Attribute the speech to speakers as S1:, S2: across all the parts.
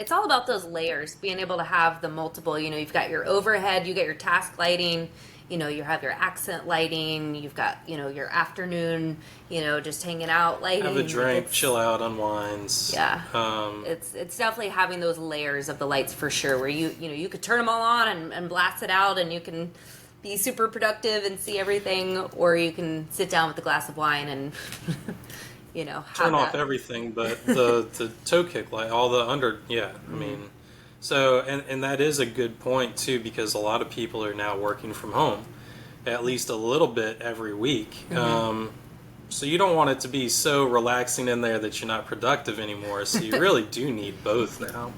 S1: It's all about those layers, being able to have the multiple, you've got your overhead, you got your task lighting, you have your accent lighting, you've got, your afternoon, just hanging out
S2: Have a
S1: lighting. Like
S2: drink,
S1: it's,
S2: chill out, unwinds.
S1: yeah, it's definitely having those layers of the lights for sure, where you could turn them all on and blast it out, and you can be super productive and see everything, or you can sit down with a glass of wine and
S2: Turn
S1: have
S2: off
S1: that.
S2: everything but the toe kick light, all the under. Yeah, I mean, so and that is a good point too, because a lot of people are now working from home at least a little bit every week.
S1: Hmm.
S2: So you don't want it to be so relaxing in there that you're not productive anymore. So you really do need both now.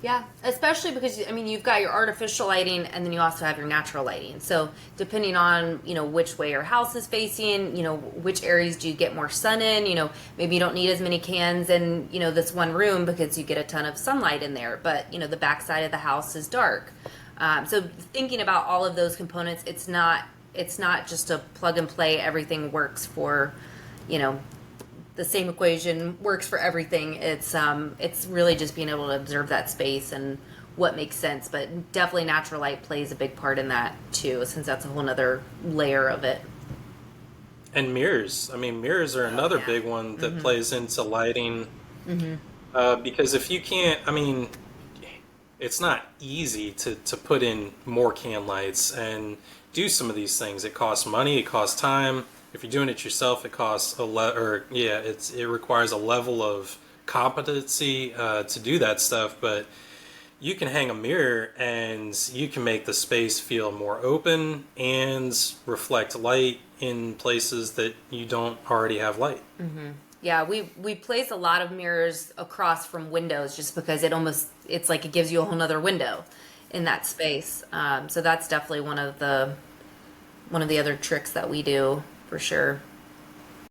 S1: Yeah, especially because you've got your artificial lighting and then you also have your natural lighting. So depending on which way your house is facing, which areas do you get more sun in, maybe you don't need as many cans in this one room because you get a ton of sunlight in there, but the back side of the house is dark. So thinking about all of those components, it's not just a plug and play. Everything works for you know the same equation works for everything. It's really just being able to observe that space and what makes sense. But definitely natural light plays a big part in that too, since that's a whole nother layer of it.
S2: And mirrors. I mean, mirrors are
S1: Oh
S2: another
S1: yeah.
S2: big one that
S1: Mhm.
S2: plays into lighting.
S1: Mhm.
S2: Because if you can't, I mean, it's not easy to put in more can lights and do some of these things. It costs money, it costs time. If you're doing it yourself, it costs or yeah, it requires a level of competency to do that stuff. But you can hang a mirror and you can make the space feel more open and reflect light in places that you don't already have light.
S1: Yeah, we place a lot of mirrors across from windows just because it's like it gives you a whole nother window in that space. So that's definitely one of the other tricks that we do for sure.